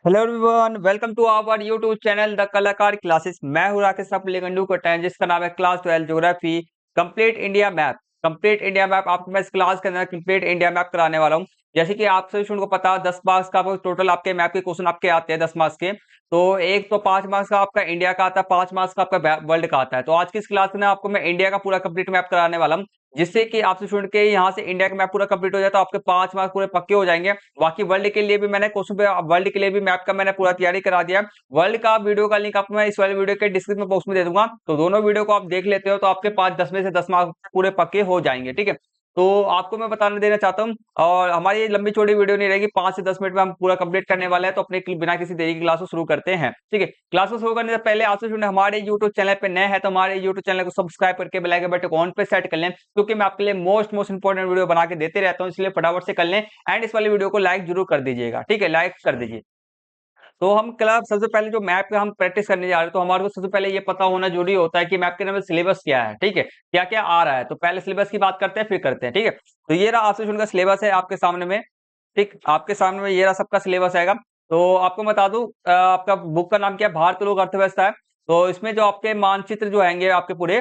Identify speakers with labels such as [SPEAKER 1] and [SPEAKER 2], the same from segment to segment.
[SPEAKER 1] Hello everyone, welcome to our YouTube channel the Kalakar classes. मैं हूं राकेश अपलेगंडू का जिसका नाम है class 12 geography complete India map. Complete India map आपको मैं इस क्लास के अंदर कंप्लीट इंडिया मैप कराने वाला हूं। जैसे कि आप सभी स्टूडेंट को पता है 10 मार्क्स का टोटल आपके मैप के क्वेश्चन आपके आते हैं 10 मार्क्स के। तो एक तो 5 मार्क्स का आपका इंडिया का आता है, 5 मार्क्स का आपका वर्ल्ड का आता है। तो आज की इस क्लास में आपको मैं इंडिया का पूरा कंप्लीट मैप कराने वाला हूँ, जिससे कि आपसे स्टूडेंट के यहाँ से इंडिया का मैप पूरा कंप्लीट हो जाए तो आपके 5 मार्क्स पूरे पक्के हो जाएंगे। बाकी वर्ल्ड के लिए भी मैंने क्वेश्चन पे वर्ल्ड के लिए भी मैप का मैंने पूरा तैयारी करा दिया है। वर्ल्ड का वीडियो का लिंक आपको मैं इस वाले वीडियो के डिस्क्रिप्शन बॉक्स में दे दूंगा, तो दोनों वीडियो को आप देख लेते हो तो आपके 5-10 में से 10 मार्क्स पूरे पक्के हो जाएंगे। ठीक है, तो आपको मैं बताना देना चाहता हूँ और हमारी ये लंबी चौड़ी वीडियो नहीं रहेगी, 5 से 10 मिनट में हम पूरा कंप्लीट करने वाले हैं। तो अपने बिना किसी देरी की क्लास को शुरू करते हैं। ठीक है, क्लास को शुरू करने से पहले आपसे स्टूडेंट हमारे यूट्यूब चैनल पे नए हैं तो हमारे यूट्यूब चैनल को सब्सक्राइब करके बेल आइकन बटन को ऑन पे सेट कर लें, क्योंकि मैं आपके लिए मोस्ट इंपॉर्टेंट वीडियो बना के देते रहता हूँ, इसलिए फटाफट से कर लें। एंड इस वाली वीडियो को लाइक जरूर कर दीजिएगा। ठीक है, लाइक कर दीजिए। तो हम क्लब सबसे पहले जो मैप का हम प्रैक्टिस करने जा रहे हैं, तो हमारे को सबसे पहले ये पता होना जरूरी होता है कि मैप के अंदर सिलेबस क्या है। ठीक है, क्या क्या आ रहा है। तो पहले सिलेबस की बात करते हैं फिर करते हैं। ठीक है, तो ये रहा आपसे का सिलेबस है आपके सामने में। ठीक, आपके सामने में ये रहा सबका सिलेबस आएगा। तो आपको बता दूं आपका बुक का नाम क्या है, भारत लोक अर्थव्यवस्था है। तो इसमें जो आपके मानचित्र जो आएंगे आपके पूरे,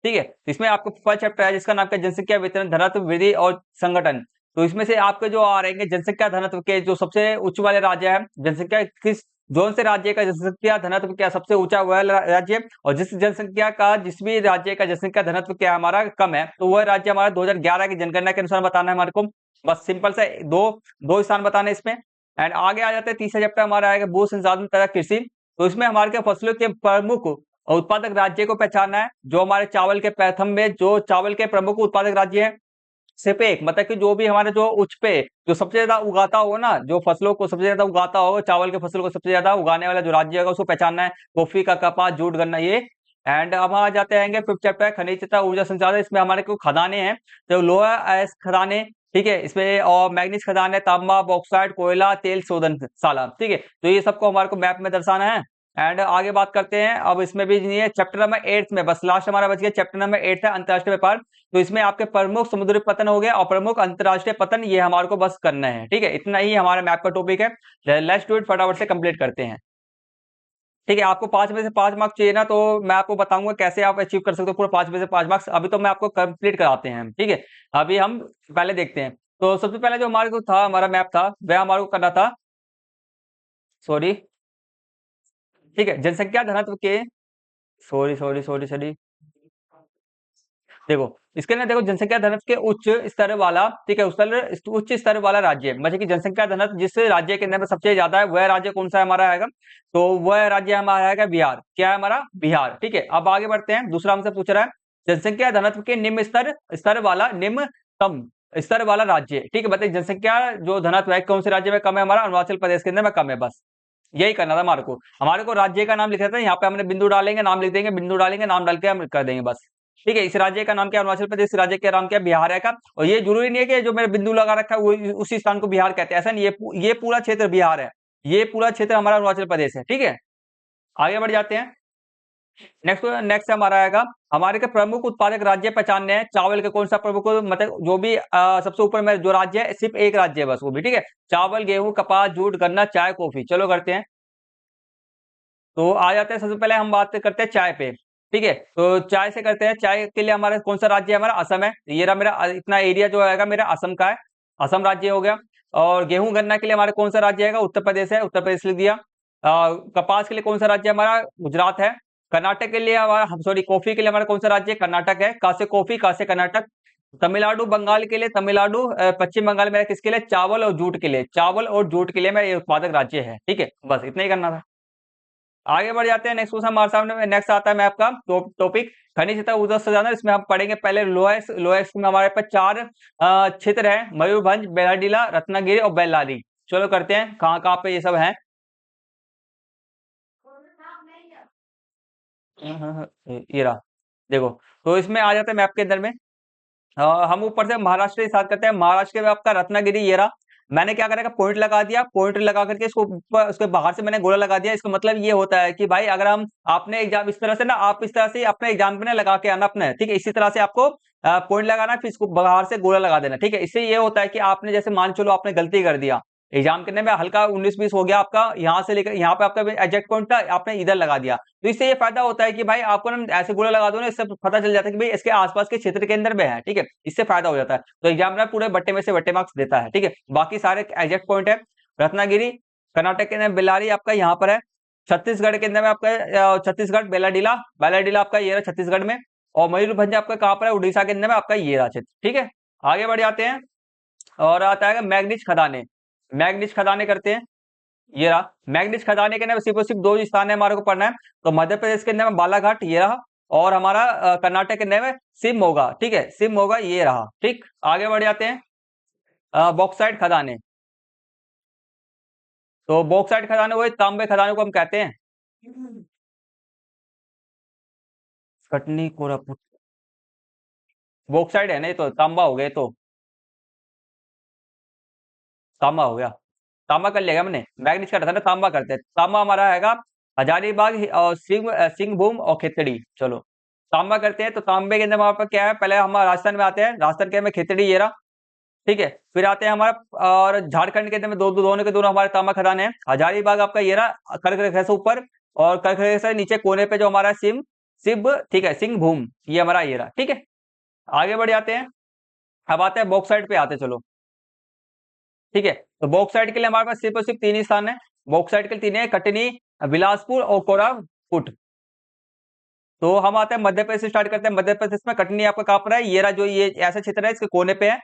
[SPEAKER 1] ठीक है, इसमें आपको फर्स्ट चैप्टर है जिसका नाम क्या है, जनसंख्या वितरण घनत्व वृद्धि और संगठन। तो इसमें से आपके जो आ रहेंगे जनसंख्या घनत्व के जो सबसे उच्च वाले राज्य है, जनसंख्या किस जोन से राज्य का जनसंख्या घनत्व क्या सबसे ऊंचा हुआ राज्य, और जिस जनसंख्या का जिस भी राज्य का जनसंख्या घनत्व क्या हमारा कम है, तो वह राज्य हमारा 2011 की जनगणना के अनुसार बताना है हमारे को। बस सिंपल से दो दो स्थान बताने इसमें। एंड आगे आ जाते हैं, तीसरा चैप्टर हमारा आएगा भू संसाधन तथा कृषि। तो इसमें हमारे के फसलों के प्रमुख और उत्पादक राज्य को पहचानना है। जो हमारे चावल के प्रथम में जो चावल के प्रमुख उत्पादक राज्य है, सिर्फ एक मतलब कि जो भी हमारे जो उच्च पे जो सबसे ज्यादा उगाता हो ना, जो फसलों को सबसे ज्यादा उगाता हो, चावल के फसल को सबसे ज्यादा उगाने वाला जो राज्य होगा उसको पहचानना है। कॉफी का, कपास, जूट, गन्ना, ये। एंड अब आ जाते हैं फिफ्थ चैप्टर है खनिज तथा ऊर्जा संसाधन। इसमें हमारे को खदानें हैं, तो लोहा अयस्क खदानें, ठीक है, इसमें और मैग्नीज खदान है, तांबा, बॉक्साइट, कोयला, तेल शोधनशाला। ठीक है, तो ये सबको हमारे को मैप में दर्शाना है। एंड आगे बात करते हैं, अब इसमें भी नहीं है, चैप्टर नंबर 8 में बस लास्ट हमारा बच गया, चैप्टर नंबर 8 है अंतरराष्ट्रीय व्यापार। तो इसमें आपके प्रमुख समुद्री पतन हो गया और प्रमुख अंतरराष्ट्रीय पतन, ये हमारे को बस करना है। ठीक है, इतना ही हमारा मैप का टॉपिक है। लेट्स डू इट, फटाफट से कंप्लीट करते हैं। ठीक है, आपको 5 में से 5 मार्क्स चाहिए ना, तो मैं आपको बताऊंगा कैसे आप अचीव कर सकते हो पूरा 5 में से 5 मार्क्स। अभी तो मैं आपको कंप्लीट कराते हैं। ठीक है, अभी हम पहले देखते हैं। तो सबसे पहले जो हमारे को था, हमारा मैप था, वह हमारे को करना था, सॉरी, ठीक है, जनसंख्या घनत्व के, सॉरी सॉरी सॉरी सॉरी, देखो इसके अंदर देखो जनसंख्या घनत्व के उच्च स्तर वाला, ठीक है, उच्च स्तर वाला राज्य, मतलब कि जनसंख्या घनत्व जिस राज्य के अंदर में सबसे ज्यादा है वह राज्य कौन सा हमारा आएगा, तो वह राज्य हमारा आएगा बिहार। क्या है हमारा, बिहार। ठीक है, अब आगे बढ़ते हैं, दूसरा हमसे पूछ रहा है जनसंख्या घनत्व के निम्न स्तर स्तर वाला निम्नतम स्तर वाला राज्य। ठीक है, बताइए जनसंख्या जो घनत्व है कौन से राज्य में कम है, हमारा अरुणाचल प्रदेश के अंदर में कम है। बस यही करना था हमारे को राज्य का नाम लिखा था, यहाँ पे हमने बिंदु डालेंगे, नाम लिख देंगे, बिंदु डालेंगे, नाम डाल के हम कर देंगे बस। ठीक है, इस राज्य का नाम क्या अरुणाचल प्रदेश, इस राज्य का नाम क्या बिहार है का। और ये जरूरी नहीं है कि जो मेरे बिंदु लगा रखा है वो उसी स्थान को बिहार कहते हैं, ऐसा नहीं, ये पूरा क्षेत्र बिहार है, ये पूरा क्षेत्र हमारा अरुणाचल प्रदेश है। ठीक है, आगे बढ़ जाते हैं। नेक्स्ट नेक्स्ट हमारा आएगा, हमारे के प्रमुख उत्पादक राज्य पहचानने हैं। चावल के कौन सा प्रमुख, मतलब जो भी सबसे ऊपर में जो राज्य है सिर्फ एक राज्य है बस, वो भी। ठीक है, चावल, गेहूं, कपास, जूट, गन्ना, चाय, कॉफी। चलो करते हैं, तो आ जाते हैं, सबसे पहले हम बात करते हैं चाय पे। ठीक है, तो चाय से करते हैं, चाय के लिए हमारा कौन सा राज्य है, हमारा असम है। ये रहा मेरा इतना एरिया जो आएगा मेरा असम का है, असम राज्य हो गया। और गेहूं गन्ना के लिए हमारे कौन सा राज्य आएगा, उत्तर प्रदेश है, उत्तर प्रदेश लिख दिया। कपास के लिए कौन सा राज्य हमारा, गुजरात है। कर्नाटक के लिए हमारा, सॉरी, कॉफी के लिए हमारा कौन सा राज्य है, कर्नाटक है। कहाँ से कॉफी, कहाँ से कर्नाटक। तमिलनाडु बंगाल के लिए तमिलनाडु, पश्चिम बंगाल में किसके लिए, चावल और जूट के लिए, चावल और जूट के लिए मेरा ये उत्पादक राज्य है। ठीक है, बस इतना ही करना था। आगे बढ़ जाते हैं, नेक्स्ट क्वेश्चन हमारे सामने नेक्स्ट आता है मैं आपका टॉपिक खनिज तथा ऊर्जा संसाधन। इसमें हम पढ़ेंगे पहले लोएस। लोएस में हमारे पास 4 क्षेत्र है, मयूरभंज, बेलाडीला, रत्नागिरी और बेल्लारी। चलो करते हैं, कहाँ कहाँ पे ये सब है। ये रहा, देखो, तो इसमें आ जाता है मैप के अंदर में। हम ऊपर से महाराष्ट्र के साथ करते हैं, महाराष्ट्र के आपका रत्नागिरी ये रहा। मैंने क्या करेगा, पॉइंट लगा दिया, पॉइंट लगा करके इसको ऊपर उसके बाहर से मैंने गोला लगा दिया। इसका मतलब ये होता है कि भाई अगर हम आपने एग्जाम इस तरह से ना, आप इस तरह से अपने एग्जाम पे ना लगा के आना अपने, ठीक है, इसी तरह से आपको पॉइंट लगाना, फिर इसको बाहर से गोला लगा देना। ठीक है, इससे ये होता है कि आपने जैसे मान चलो आपने गलती कर दिया, एग्जाम करने में हल्का 19-20 हो गया आपका, यहाँ से लेकर यहाँ पे आपका एग्जैक्ट पॉइंट था, आपने इधर लगा दिया, तो इससे ये फायदा होता है कि भाई आपको ना ऐसे गोला लगा दो ना, इससे पता चल जाता है कि भाई इसके आसपास के क्षेत्र के अंदर में है, ठीक है, इससे फायदा हो जाता है। तो एग्जामिनर पूरे बट्टे में से बट्टे मार्क्स देता है, ठीक है। बाकी सारे एग्जैक्ट पॉइंट है। रत्नागिरी कर्नाटक के अंदर, बेल्लारी आपका यहाँ पर है। छत्तीसगढ़ के अंदर में आपका छत्तीसगढ़ बेलाडीला, बेलाडीला आपका ये रहा छत्तीसगढ़ में। और मयूरभंज आपका कहाँ पर है, उड़ीसा के अंदर में आपका ये रहा क्षेत्र, ठीक है। आगे बढ़ जाते हैं और आता है मैग्नीज खदाने। मैग्नीज खदाने करते हैं, ये रहा मैग्नीज खदाने के अंदर सिर्फ और सिर्फ दो स्थान है हमारे को पढ़ना है। तो मध्य प्रदेश के अंदर में बालाघाट ये रहा, और हमारा कर्नाटक के अंदर में शिवमोगा, ठीक है, शिवमोगा ये रहा, ठीक। आगे बढ़ जाते हैं बॉक्साइट खदाने। तो बॉक्साइट खदाने वही तांबे खदाने को हम कहते हैं। कटनी कोरापुट बॉक्साइट है नहीं, तो तांबा हो गया, तो तांबा हो गया, तांबा कर लिया हमने। मैग्नीज का था ना, तांबा करते हैं। तांबा हमारा हैगा हजारीबाग और सिंहभूम और खेतड़ी। चलो तांबा करते हैं। तो तांबे के अंदर हमारे पास क्या है, पहले हम राजस्थान में आते हैं, राजस्थान के में खेतड़ी ये रहा, ठीक है। फिर आते हैं हमारा और झारखंड के अंदर में दोनों के दोनों हमारे तांबा खदान है। हजारीबाग आपका ये रहा कर्क रेखा से ऊपर, और कर्क रेखा से नीचे कोने पे जो हमारा शिव, ठीक है, सिंहभूम ये हमारा ये रहा, ठीक है। आगे बढ़ जाते हैं। अब आते हैं बॉक्साइट पे आते हैं, चलो ठीक है। तो बॉक्साइट के लिए हमारे पास सिर्फ और सिर्फ तीन ही स्थान है। बॉक्साइट के लिए तीन है, कटनी, बिलासपुर और कोरापुट। तो हम आते हैं मध्य प्रदेश से स्टार्ट करते हैं। मध्य प्रदेश में कटनी आपका कहाँ पर है, ये रहा, जो ये ऐसा क्षेत्र है इसके कोने पे है,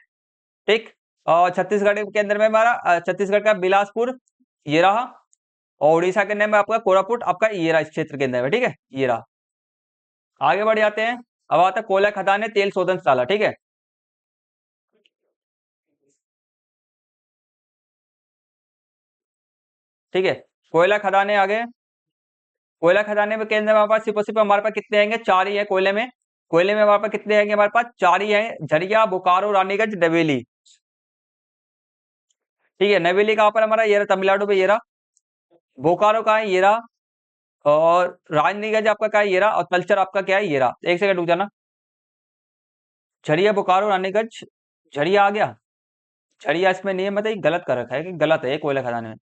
[SPEAKER 1] ठीक। और छत्तीसगढ़ के अंदर में हमारा छत्तीसगढ़ का बिलासपुर ये रहा, और उड़ीसा के अंदर में आपका कोरापुट आपका ये रहा, इस क्षेत्र के अंदर में, ठीक है, ये रहा। आगे बढ़ जाते हैं। अब आता है कोयला खदान है, तेल शोधन शाला, ठीक है। ठीक है, कोयला खदाने आगे। कोयला खदाने में केंद्र में हमारे पास सिर्फ हमारे पास कितने आएंगे, चार ही है कोयले में। कोयले में हमारे पास कितने आएंगे, हमारे पास चार ही है, झरिया, बोकारो, रानीगंज, नवेली, ठीक है। नवेली कहाँ पर हमारा, ये रहा तमिलनाडु में, ये रहा। बोकारो कहाँ है, ये रहा। और रानीगंज आपका क्या है, ये रहा। और तलचर आपका क्या है, ये रहा। एक सेकंड रुक जाना। झरिया, बोकारो, रानीगंज, झरिया आ गया। झरिया इसमें नहीं है, मतलब गलत कर रखा है, कि गलत है ये कोयला खदान में।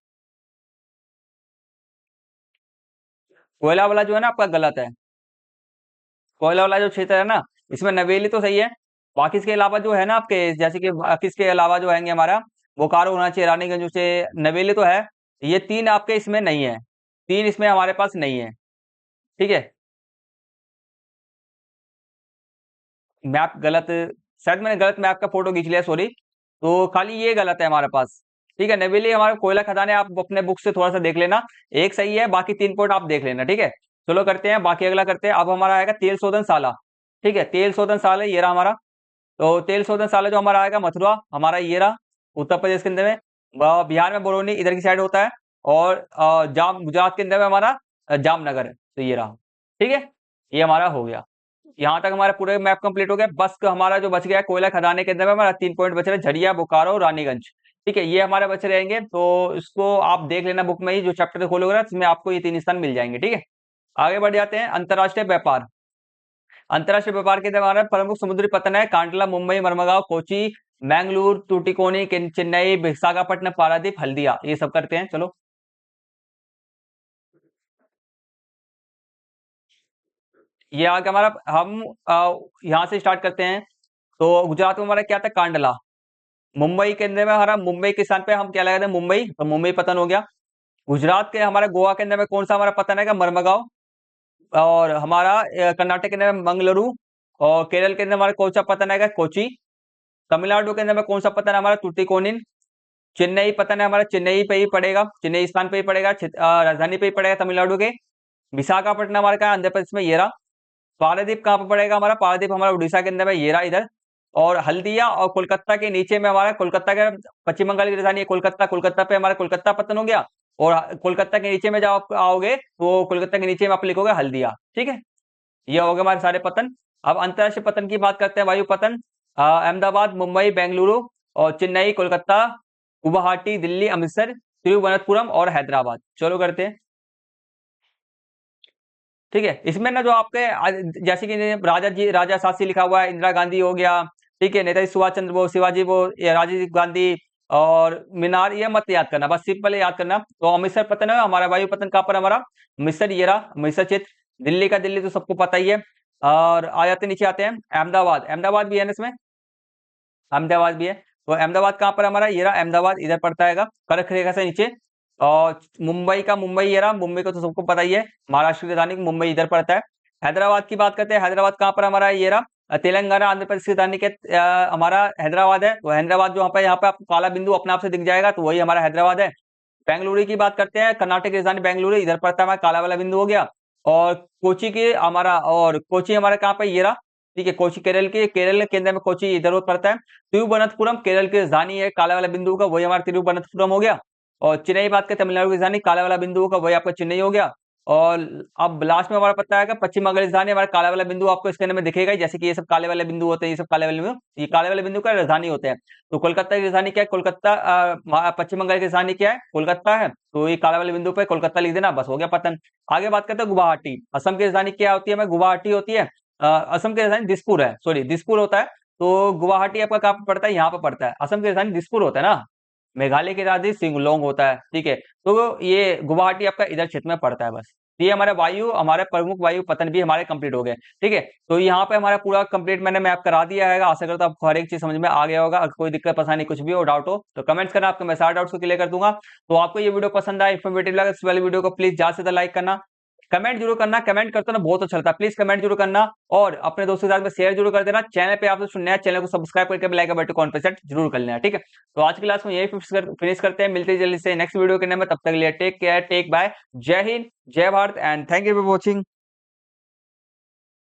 [SPEAKER 1] कोयला वाला जो है ना आपका गलत है। कोयला वाला जो क्षेत्र है ना, इसमें नवेली तो सही है। बाकी इसके अलावा जो है ना आपके, जैसे कि बाकी इसके अलावा जो आएंगे हमारा बोकारो होना चाहिए, रानीगंज से, नवेली तो है। ये तीन आपके इसमें नहीं है, तीन इसमें हमारे पास नहीं है, ठीक है। मैप गलत, शायद मैंने गलत मैप का फोटो खींच लिया, सॉरी। तो खाली ये गलत है हमारे पास, ठीक है। नवेली हमारा कोयला खदान है, आप अपने बुक से थोड़ा सा देख लेना। एक सही है, बाकी तीन पॉइंट आप देख लेना, ठीक है। चलो करते हैं, बाकी अगला करते हैं। अब हमारा आएगा तेल शोधन शाला, ठीक है। तेल शोधन शाला ये रहा हमारा। तो तेल शोधन शाला जो हमारा आएगा मथुरा, हमारा ये रहा उत्तर प्रदेश के अंदर में। बिहार में बरौनी इधर की साइड होता है। और जाम गुजरात के अंदर में हमारा जामनगर है, तो ये रहा, ठीक है। ये हमारा हो गया, यहाँ तक हमारा पूरे मैप कंप्लीट हो गया। बस हमारा जो बच गया है कोयला खदाने के अंदर में हमारा तीन पॉइंट बच रहे हैं, झरिया, बोकारो, रानीगंज, ठीक है। ये हमारे बचे रहेंगे, तो इसको आप देख लेना बुक में ही, जो चैप्टर खोलोगे ना इसमें आपको ये तीन स्थान मिल जाएंगे, ठीक है। आगे बढ़ जाते हैं। अंतरराष्ट्रीय व्यापार। अंतरराष्ट्रीय व्यापार के अंदर हमारा प्रमुख समुद्री पतन है कांडला, मुंबई, मरमगांव, कोची, मैंगलोर, टूटिकोनी, चेन्नई, विशाखापट्टनम, पारादीप, हल्दिया, ये सब करते हैं। चलो ये आगे हमारा, हम यहाँ से स्टार्ट करते हैं। तो गुजरात में हमारा क्या था, कांडला। मुंबई के अंदर में हमारा, मुंबई के स्थान पे हम क्या लगाते हैं, मुंबई, तो मुंबई पतन हो गया। गुजरात के हमारे गोवा के अंदर में कौन सा हमारा पतन है, मरमगांव। और हमारा कर्नाटक के अंदर में मंगलुरु। और केरल के अंदर हमारा कौन सा पतन है, कोची। तमिलनाडु के अंदर में कौन सा पतन है हमारा, टुटिकोनिन। चेन्नई पतन है हमारा, चेन्नई पे ही पड़ेगा, चेन्नई स्थान पे ही पड़ेगा, राजधानी पे ही पड़ेगा तमिलनाडु के। विशाखापट्टनम हमारा क्या, आंध्र प्रदेश में, ये रहा। पारादीप कहाँ पर पड़ेगा हमारा, पारादीप हमारा उड़ीसा के अंदर में, ये रहा इधर। और हल्दिया और कोलकाता के नीचे में हमारा, कोलकाता का पश्चिम बंगाल की राजधानी है कोलकाता, कोलकाता पे हमारा कोलकाता पतन हो गया। और कोलकाता के नीचे में जब आप आओगे तो कोलकाता के नीचे में आप लिखोगे हल्दिया, ठीक है। ये हो गए हमारे सारे पतन। अब अंतरराष्ट्रीय पतन की बात करते हैं। वायु पतन, अहमदाबाद, मुंबई, बेंगलुरु और चेन्नई, कोलकाता, गुवाहाटी, दिल्ली, अमृतसर, तिरुवनंतपुरम और हैदराबाद। चलो करते हैं, ठीक है। इसमें ना जो आपके जैसे कि राजा जी, राजा शास्त्री लिखा हुआ है, इंदिरा गांधी हो गया, ठीक है, नेताजी सुभाष चंद्र बोस, शिवाजी बोस, राजीव गांधी, और मीनार ये मत याद करना, बस सिंपल याद करना। तो अमृतसर पतन है हमारा, वायु पतन कहाँ पर हमारा, अमृतसर, ये रहा अमृतसर क्षेत्र। दिल्ली का दिल्ली तो सबको पता ही है। और आ जाते नीचे आते हैं अहमदाबाद, अहमदाबाद भी है ना इसमें, अहमदाबाद भी है। तो अहमदाबाद कहाँ पर हमारा, ये रहा अहमदाबाद, इधर पड़ता है कर्क रेखा से नीचे। और मुंबई का, मुंबई ये रहा, मुंबई को तो सबको पता ही है, महाराष्ट्र की राजधानी मुंबई इधर पड़ता है। हैदराबाद की बात करते हैं, हैदराबाद कहाँ पर हमारा, ये रहा तेलंगाना आंध्र प्रदेश की राजधानी के हमारा हैदराबाद है। तो हैदराबाद जो यहाँ पे आपको काला बिंदु अपने आप से दिख जाएगा, तो वही हमारा हैदराबाद है। बेंगलुरु की बात करते हैं, कर्नाटक की राजधानी बेंगलुरु, इधर पड़ता है हमारा काला वाला बिंदु हो गया। और कोची की हमारा, और कोची हमारा कहाँ पे, ये रहा, ठीक है, कोची केरल की, केरल के अंदर में कोची इधर पड़ता है। तिरुवनंतपुरम केरल की राजधानी है काला वाला बिंदु का, वही हमारा तिरुवनंतपुरम हो गया। और चेन्नई बात करें, तमिलनाडु की राजधानी काला वाला बिंदु का, वही आपका चेन्नई हो गया। और अब लास्ट में हमारा पता है पश्चिम बंगाल की राजधानी, हमारा काला वाला बिंदु आपको इसके अंदर में दिखेगा ही, जैसे कि ये सब काले वाले बिंदु होते हैं, ये सब काले वाले बिंदु, ये काले वाले बिंदु का राजधानी होते हैं। तो कोलकाता की राजधानी क्या है, कोलकाता, पश्चिम बंगाल की राजधानी क्या है, कोलकाता है। तो ये काला वाले बिंदु पे कोलकाता लिख देना, बस हो गया पतन। आगे बात करते हैं गुवाहाटी, असम की राजधानी क्या होती है, हमें गुवाहाटी होती है। असम की राजधानी दिसपुर है, सॉरी दिसपुर होता है। तो गुवाहाटी आपका कहाँ पे पड़ता है, यहाँ पे पड़ता है। असम की राजधानी दिसपुर होता है ना, मेघालय की राजधानी शिंगलोंग होता है, ठीक है। तो ये गुवाहाटी आपका इधर क्षेत्र में पड़ता है बस। ये हमारा वायु, हमारे प्रमुख वायु पतन भी हमारे कंप्लीट हो गए, ठीक है। तो यहाँ पे हमारा पूरा कंप्लीट मैंने मैप करा दिया है, आशा करता हूँ आपको हर एक चीज समझ में आ गया होगा। अगर कोई दिक्कत परेशानी कुछ भी हो, डाउट हो तो कमेंट्स करना, आपको मैं सारे डाउट्स को क्लियर कर दूंगा। तो आपको ये वीडियो पसंद आया, इन्फॉर्मेटिव लगा, इस वाली वीडियो को प्लीज ज्यादा से ज्यादा लाइक करना, कमेंट जरूर करना, कमेंट करते ना बहुत अच्छा लगता है, प्लीज कमेंट जरूर करना। और अपने दोस्तों के साथ में शेयर जरूर कर देना। चैनल पे आप नया चैनल को सब्सक्राइब करके बेल आइकन बटन को ऑन पे सेट जरूर कर लेना, ठीक है। तो आज की क्लास में यही फिनिश करते हैं, मिलते हैं जल्दी से नेक्स्ट वीडियो के में, तब तक के लिए टेक केयर, टेक बाय, जय हिंद, जय Bharat and thank you for watching.